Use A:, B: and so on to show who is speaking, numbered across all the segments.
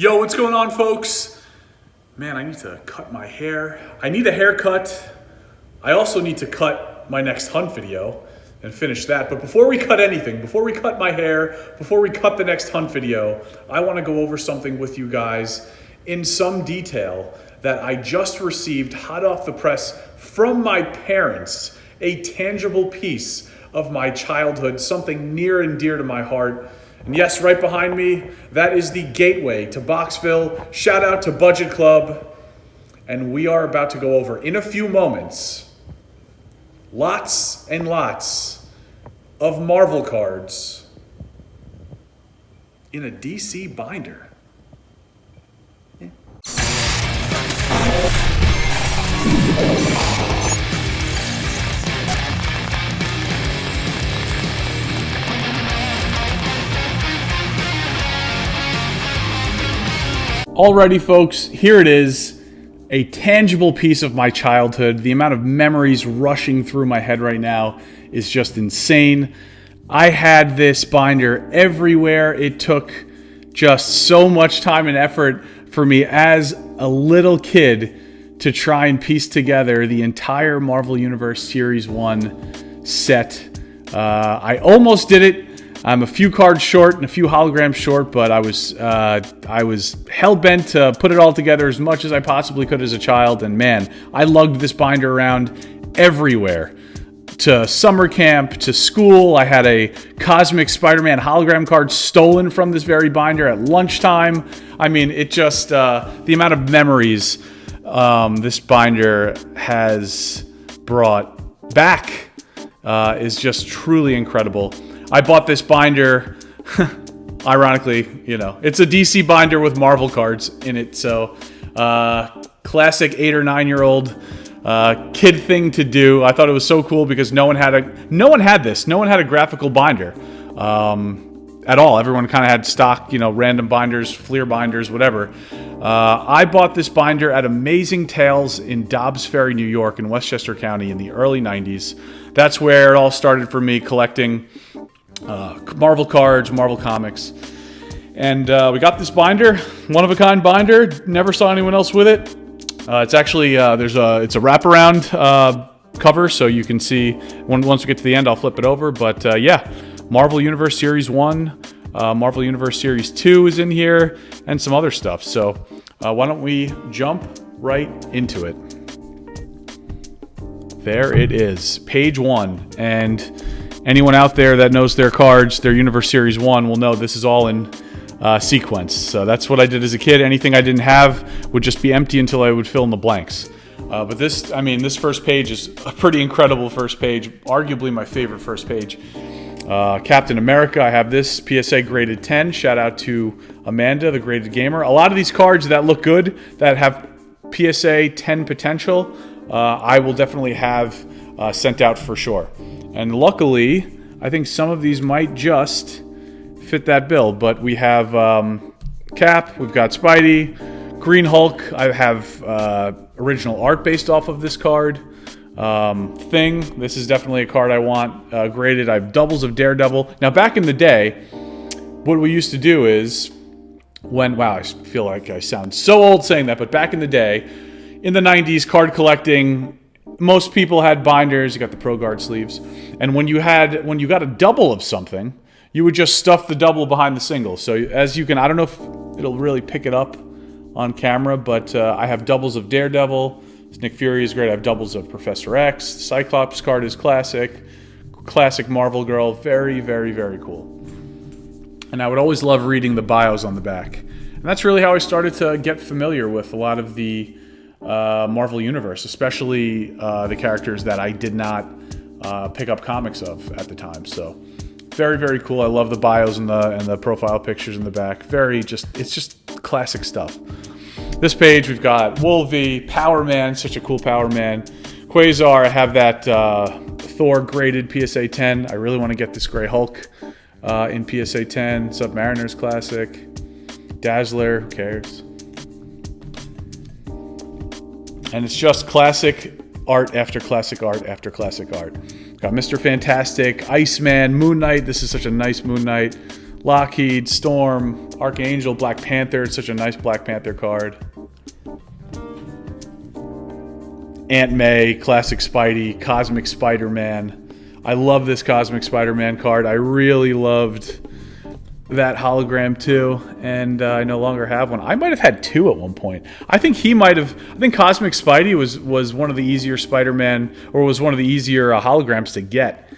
A: Yo, what's going on, folks? Man, I need to cut my hair. I need a haircut. I also need to cut my next hunt video and finish that. But before we cut anything, before we cut my hair, before we cut the next hunt video, I want to go over something with you guys in some detail that I just received hot off the press from my parents, a tangible piece of my childhood, something near and dear to my heart. And yes, right behind me, that is the gateway to Boxville. Shout out to Budget Club. And we are about to go over, in a few moments, lots and lots of Marvel cards in a DC binder. Alrighty, folks, here it is, a tangible piece of my childhood. The amount of memories rushing through my head right now is just insane. I had this binder everywhere. It took just so much time and effort for me as a little kid to try and piece together the entire Marvel Universe Series 1 set. I almost did it. I'm a few cards short and a few holograms short, but I was hell-bent to put it all together as much as I possibly could as a child. And man, I lugged this binder around everywhere. To summer camp, to school. I had a Cosmic Spider-Man hologram card stolen from this very binder at lunchtime. I mean, it just, the amount of memories this binder has brought back is just truly incredible. I bought this binder, ironically, it's a DC binder with Marvel cards in it. So, classic 8 or 9 year old kid thing to do. I thought it was so cool because no one had this. No one had a graphical binder at all. Everyone kind of had stock, random binders, Fleer binders, whatever. I bought this binder at Amazing Tales in Dobbs Ferry, New York, in Westchester County in the early 90s. That's where it all started for me, collecting Marvel cards, Marvel comics. And we got this binder, one-of-a-kind binder. Never saw anyone else with it. It's actually, it's a wraparound cover, so you can see, once we get to the end, I'll flip it over. But yeah, Marvel Universe Series 1, Marvel Universe Series 2 is in here, and some other stuff. So why don't we jump right into it. There it is, page 1. And anyone out there that knows their cards, their Universe Series 1, will know this is all in sequence. So that's what I did as a kid. Anything I didn't have would just be empty until I would fill in the blanks. But this first page is a pretty incredible first page, arguably my favorite first page. Captain America, I have this PSA graded 10. Shout out to Amanda, the graded gamer. A lot of these cards that look good, that have PSA 10 potential, I will definitely have sent out for sure. And luckily, I think some of these might just fit that bill. But we have Cap, we've got Spidey, Green Hulk. I have original art based off of this card. Thing, this is definitely a card I want graded. I have doubles of Daredevil. Now, back in the day, what we used to do is, I feel like I sound so old saying that, but back in the day, in the 90s, card collecting, most people had binders. You got the Pro Guard sleeves, and when you got a double of something, you would just stuff the double behind the single. So as you can, I don't know if it'll really pick it up on camera, but I have doubles of Daredevil. Nick Fury is great. I have doubles of Professor X. The Cyclops card is classic Marvel Girl. Very, very, very cool. And I would always love reading the bios on the back. And that's really how I started to get familiar with a lot of the Marvel Universe, especially the characters that I did not pick up comics of at the time. So very, very cool. I love the bios and the profile pictures in the back. It's just classic stuff. This page we've got Wolvie, Power Man, such a cool Power Man. Quasar, I have that Thor graded PSA 10. I really want to get this Grey Hulk in PSA 10. Submariner's classic. Dazzler, who cares? And it's just classic art after classic art after classic art. Got Mr. Fantastic, Iceman, Moon Knight. This is such a nice Moon Knight. Lockheed, Storm, Archangel, Black Panther. It's such a nice Black Panther card. Aunt May, Classic Spidey, Cosmic Spider-Man. I love this Cosmic Spider-Man card. I really loved that hologram too, and I no longer have one. I might have had two at one point. I think Cosmic Spidey was one of the easier Spider-Man, or was one of the easier holograms to get,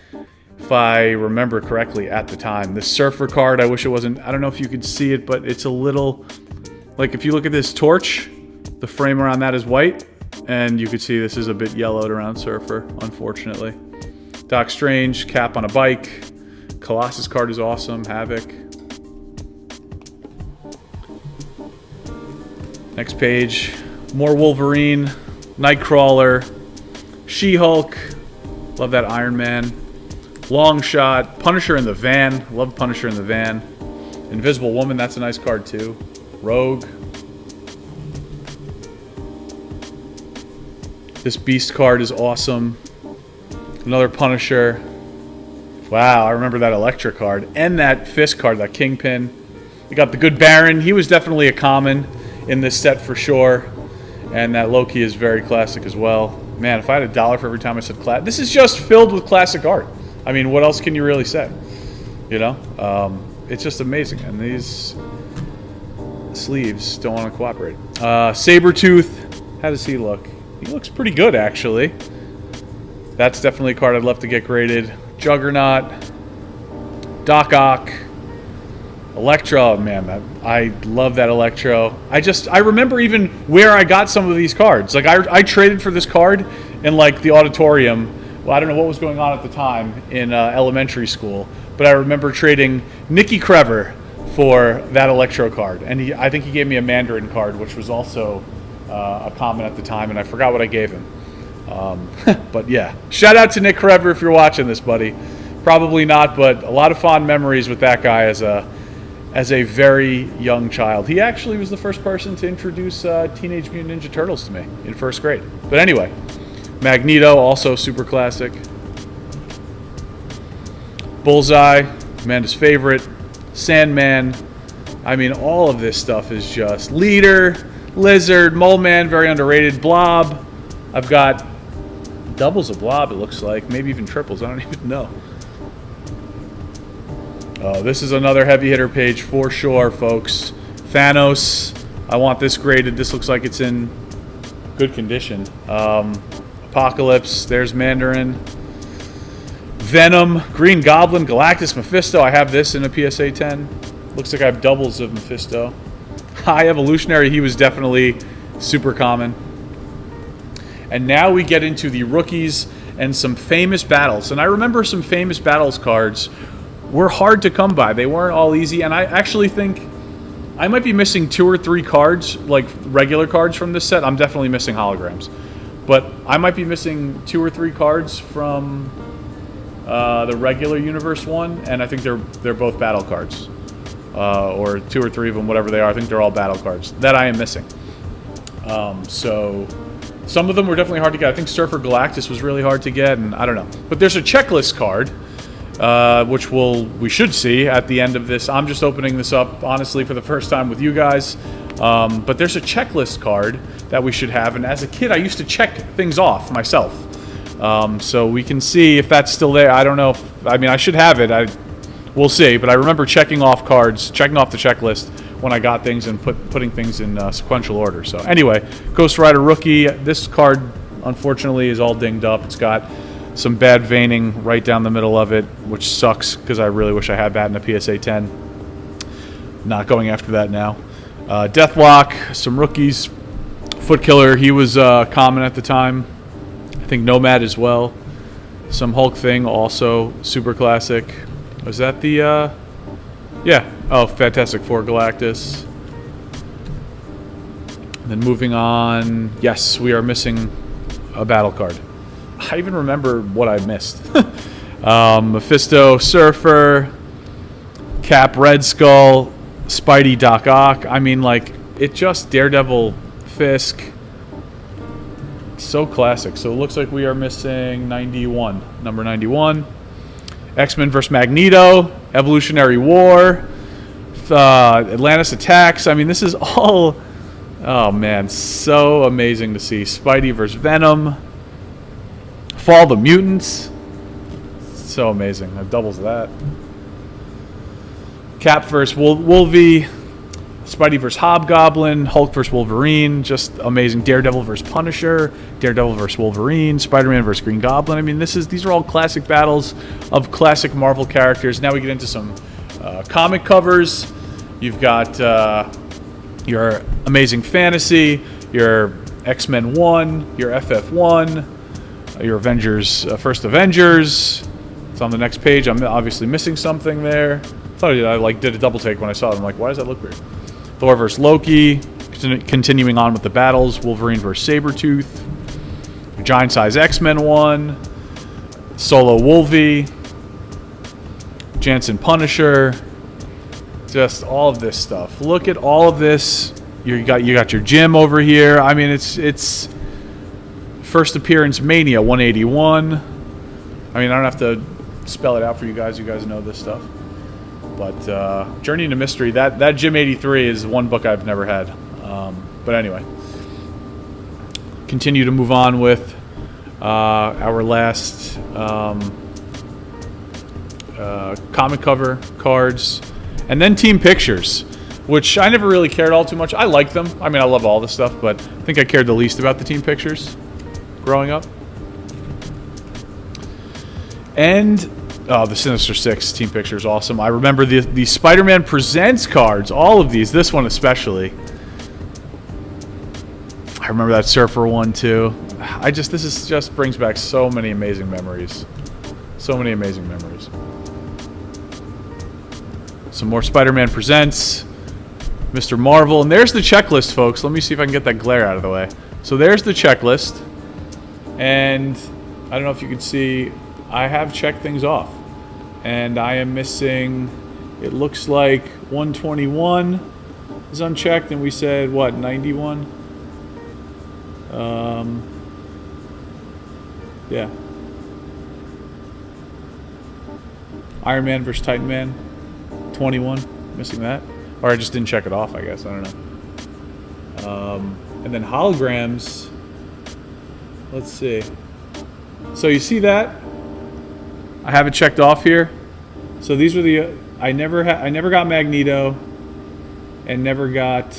A: if I remember correctly at the time. The Surfer card, I wish it wasn't, I don't know if you could see it, but it's a little, like if you look at this torch, the frame around that is white, and you could see this is a bit yellowed around Surfer, unfortunately. Doc Strange, Cap on a bike. Colossus card is awesome. Havoc. Next page. More Wolverine. Nightcrawler. She-Hulk. Love that Iron Man. Longshot. Punisher in the van. Love Punisher in the van. Invisible Woman, that's a nice card too. Rogue. This Beast card is awesome. Another Punisher. Wow, I remember that Elektra card. And that Fist card, that Kingpin. You got the Good Baron. He was definitely a common in this set for sure. And that Loki is very classic as well. Man, if I had $1 for every time I said classic. This is just filled with classic art. I mean, what else can you really say? You know? It's just amazing. And these sleeves don't want to cooperate. Sabretooth. How does he look? He looks pretty good, actually. That's definitely a card I'd love to get graded. Juggernaut. Doc Ock. Electro. Man, I love that Electro. I remember even where I got some of these cards. Like, I traded for this card in, like, the auditorium. Well, I don't know what was going on at the time in elementary school, but I remember trading Nicky Crever for that Electro card. And I think he gave me a Mandarin card, which was also a common at the time, and I forgot what I gave him. But yeah, shout out to Nick Crever if you're watching this, buddy. Probably not, but a lot of fond memories with that guy as a very young child. He actually was the first person to introduce Teenage Mutant Ninja Turtles to me in first grade. But anyway, Magneto, also super classic. Bullseye, Amanda's favorite. Sandman. I mean, all of this stuff is just Leader, Lizard, Mole Man, very underrated. Blob. I've got doubles of Blob, it looks like. Maybe even triples. I don't even know. Oh, this is another heavy hitter page for sure, folks. Thanos. I want this graded. This looks like it's in good condition. Apocalypse. There's Mandarin. Venom. Green Goblin. Galactus. Mephisto. I have this in a PSA 10. Looks like I have doubles of Mephisto. High Evolutionary. He was definitely super common. And now we get into the rookies and some famous battles. And I remember some famous battles cards were hard to come by. They weren't all easy. And I actually think I might be missing 2 or 3 cards, like regular cards from this set. I'm definitely missing holograms. But I might be missing 2 or 3 cards from the regular Universe one. And I think they're both battle cards. Or 2 or 3 of them, whatever they are. I think they're all battle cards that I am missing. So some of them were definitely hard to get. I think Surfer Galactus was really hard to get, and I don't know. But there's a checklist card, which we should see at the end of this. I'm just opening this up, honestly, for the first time with you guys. But there's a checklist card that we should have, and as a kid, I used to check things off myself. So we can see if that's still there. I don't know. I mean, I should have it. We'll see. But I remember checking off cards, checking off the checklist when I got things and putting things in sequential order. So anyway, Ghost Rider Rookie. This card, unfortunately, is all dinged up. It's got some bad veining right down the middle of it, which sucks because I really wish I had that in a PSA 10. Not going after that now. Deathlock, some rookies. Foot Killer, he was common at the time. I think Nomad as well. Some Hulk Thing, also super classic. Was that the... yeah. Oh, Fantastic Four Galactus. And then moving on. Yes, we are missing a battle card. I even remember what I missed. Mephisto, Surfer, Cap, Red Skull, Spidey, Doc Ock. I mean, like, it just Daredevil, Fisk. So classic. So it looks like we are missing 91. Number 91. X-Men vs. Magneto. Evolutionary War. Atlantis Attacks. I mean, this is all... Oh, man. So amazing to see. Spidey versus Venom. Fall of the Mutants. So amazing. That doubles that. Cap versus Wolvie. Spidey versus Hobgoblin. Hulk versus Wolverine. Just amazing. Daredevil versus Punisher. Daredevil versus Wolverine. Spider-Man versus Green Goblin. I mean, these are all classic battles of classic Marvel characters. Now we get into some comic covers. You've got your Amazing Fantasy, your X-Men 1, your FF1, your Avengers, First Avengers. It's on the next page. I'm obviously missing something there. I did a double take when I saw it. I'm like, why does that look weird? Thor versus Loki. Continuing on with the battles. Wolverine versus Sabretooth. Giant Size X-Men 1. Solo Wolvie. Jansen Punisher. Just all of this stuff. Look at all of this. You got your Jim over here. I mean, it's first appearance Mania 181. I mean, I don't have to spell it out for you guys. You guys know this stuff. But Journey into Mystery, that Jim 83 is one book I've never had. But anyway, continue to move on with our last comic cover cards. And then team pictures, which I never really cared all too much. I like them. I mean, I love all this stuff, but I think I cared the least about the team pictures growing up. And the Sinister Six team picture is awesome. I remember the Spider-Man Presents cards, all of these, this one especially. I remember that Surfer one too. This just brings back so many amazing memories. So many amazing memories. Some more Spider-Man Presents, Mr. Marvel, and there's the checklist, folks. Let me see if I can get that glare out of the way. So there's the checklist, and I don't know if you can see, I have checked things off, and I am missing, it looks like 121 is unchecked, and we said, what, 91? Yeah. Iron Man versus Titan Man. 21, missing that, or I just didn't check it off, I guess. I don't know. And then holograms. Let's see. So you see that? I have it checked off here. So these were the I never got Magneto, and never got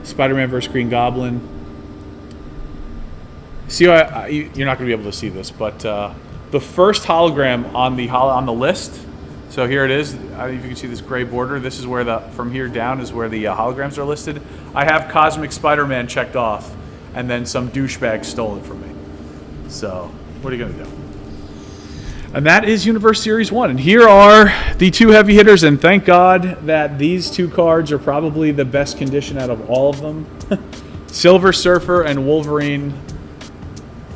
A: Spider-Man vs. Green Goblin. See, you're not going to be able to see this, but the first hologram on the list. So here it is. I don't know if you can see this gray border. This is where from here down is where the holograms are listed. I have Cosmic Spider-Man checked off, and then some douchebag stole it from me. So what are you gonna do? And that is Universe Series 1. And here are the two heavy hitters, and thank God that these two cards are probably the best condition out of all of them. Silver Surfer and Wolverine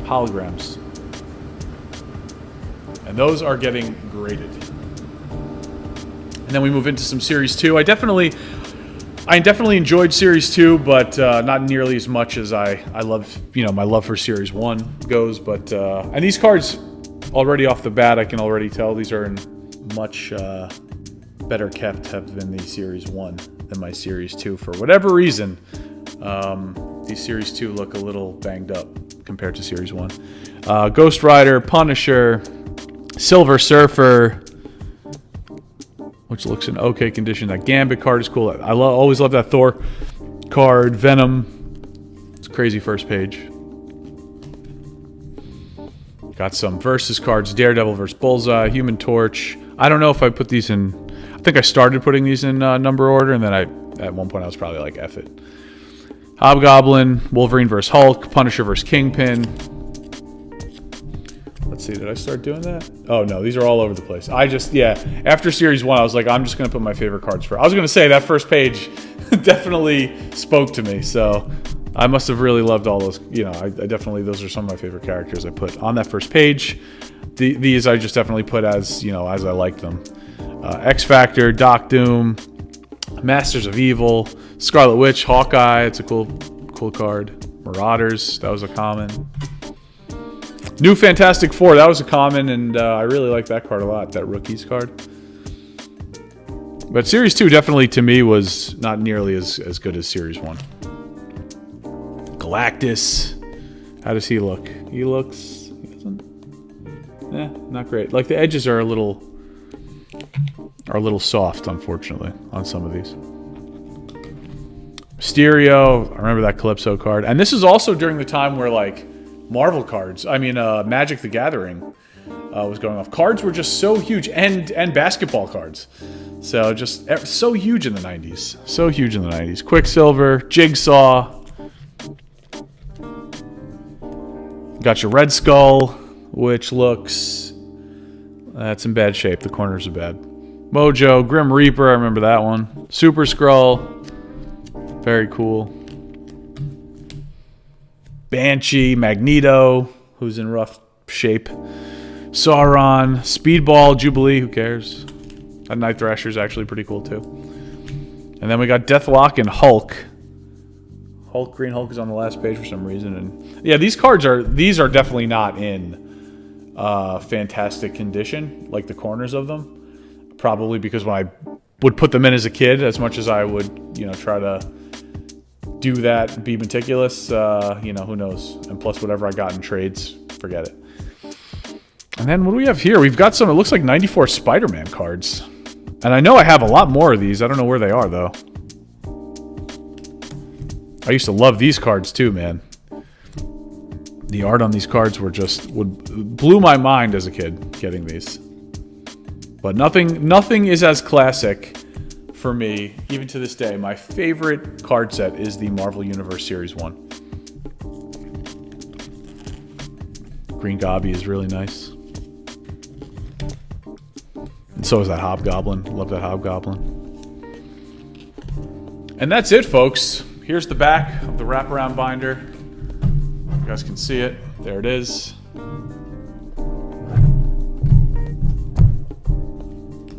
A: holograms. And those are getting graded. And then we move into some Series 2. I definitely enjoyed Series 2, but not nearly as much as I love, my love for Series 1 goes. But and these cards, already off the bat, I can already tell these are in much better kept have been the Series 1 than my Series 2. For whatever reason, these Series 2 look a little banged up compared to Series 1. Ghost Rider, Punisher, Silver Surfer, which looks in okay condition. That Gambit card is cool. I always love that Thor card. Venom. It's a crazy first page. Got some Versus cards. Daredevil versus Bullseye. Human Torch. I don't know if I put these in... I think I started putting these in number order, and then at one point I was probably like, F it. Hobgoblin. Wolverine versus Hulk. Punisher versus Kingpin. Let's see, did I start doing that? Oh, no, these are all over the place. After Series 1, I was like, I'm just going to put my favorite cards for... I was going to say, that first page definitely spoke to me, so I must have really loved all those. I definitely, those are some of my favorite characters I put on that first page. These I just definitely put as, as I liked them. X-Factor, Doc Doom, Masters of Evil, Scarlet Witch, Hawkeye, it's a cool card. Marauders, that was a common. New Fantastic Four, that was a common, and I really like that card a lot, that Rookies card. But Series 2 definitely, to me, was not nearly as good as Series 1. Galactus. How does he look? He looks... He doesn't... not great. Like, the edges are a little soft, unfortunately, on some of these. Mysterio. I remember that Calypso card. And this is also during the time where, like, Marvel cards... I mean, Magic the Gathering was going off. Cards were just so huge. And basketball cards. So, just so huge in the 90s. So huge in the 90s. Quicksilver. Jigsaw. Got your Red Skull, which looks... That's in bad shape. The corners are bad. Mojo. Grim Reaper. I remember that one. Super Skrull. Very cool. Banshee. Magneto, who's in rough shape. Sauron. Speedball. Jubilee. Who cares? That Night Thrasher is actually pretty cool, too. And then we got Deathlock and Hulk. Green Hulk is on the last page for some reason. And yeah, these are definitely not in fantastic condition, like the corners of them. Probably because when I would put them in as a kid, as much as I would, try to do that and be meticulous, who knows? And plus whatever I got in trades, forget it. And then what do we have here? We've got some, it looks like 94 Spider-Man cards. And I know I have a lot more of these. I don't know where they are, though. I used to love these cards, too, man. The art on these cards blew my mind as a kid, getting these. But nothing is as classic for me, even to this day. My favorite card set is the Marvel Universe Series 1. Green Gobby is really nice. And so is that Hobgoblin. Love that Hobgoblin. And that's it, folks. Here's the back of the wraparound binder. You guys can see it. There it is.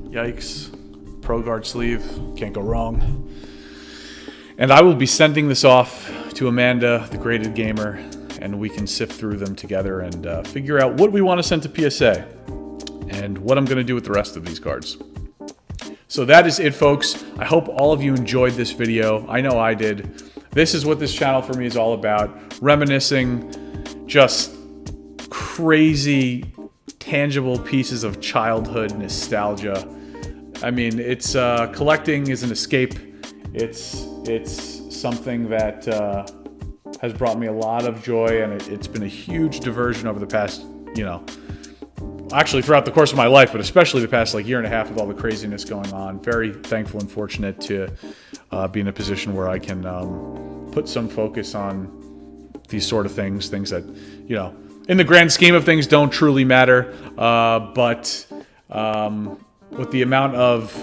A: Yikes. Pro Guard sleeve. Can't go wrong. And I will be sending this off to Amanda, the graded gamer, and we can sift through them together and figure out what we want to send to PSA and what I'm going to do with the rest of these cards. So that is it, folks. I hope all of you enjoyed this video. I know I did. This is what this channel for me is all about. Reminiscing just crazy, tangible pieces of childhood nostalgia. I mean, it's collecting is an escape. It's something that has brought me a lot of joy, and it's been a huge diversion over the past, actually throughout the course of my life, but especially the past year and a half with all the craziness going on. Very thankful and fortunate to be in a position where I can put some focus on these sort of things that, in the grand scheme of things don't truly matter, but with the amount of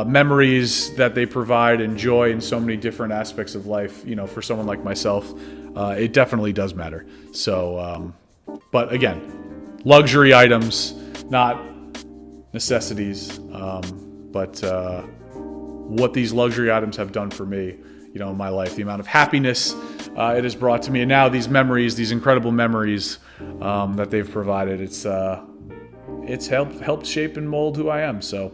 A: memories that they provide and joy in so many different aspects of life, for someone like myself, it definitely does matter. So, but again, luxury items, not necessities, but what these luxury items have done for me, in my life, the amount of happiness it has brought to me, and now these memories, these incredible memories that they've provided, it's helped shape and mold who I am. So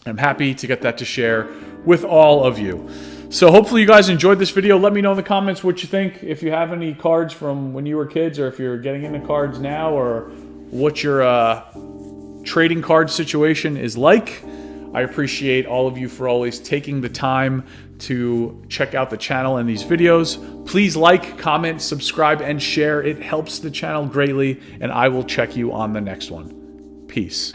A: I'm happy to get that to share with all of you. So hopefully you guys enjoyed this video. Let me know in the comments what you think, if you have any cards from when you were kids, or if you're getting into cards now, or what your trading card situation is like. I appreciate all of you for always taking the time to check out the channel and these videos. Please like, comment, subscribe, and share. It helps the channel greatly, and I will check you on the next one. Peace.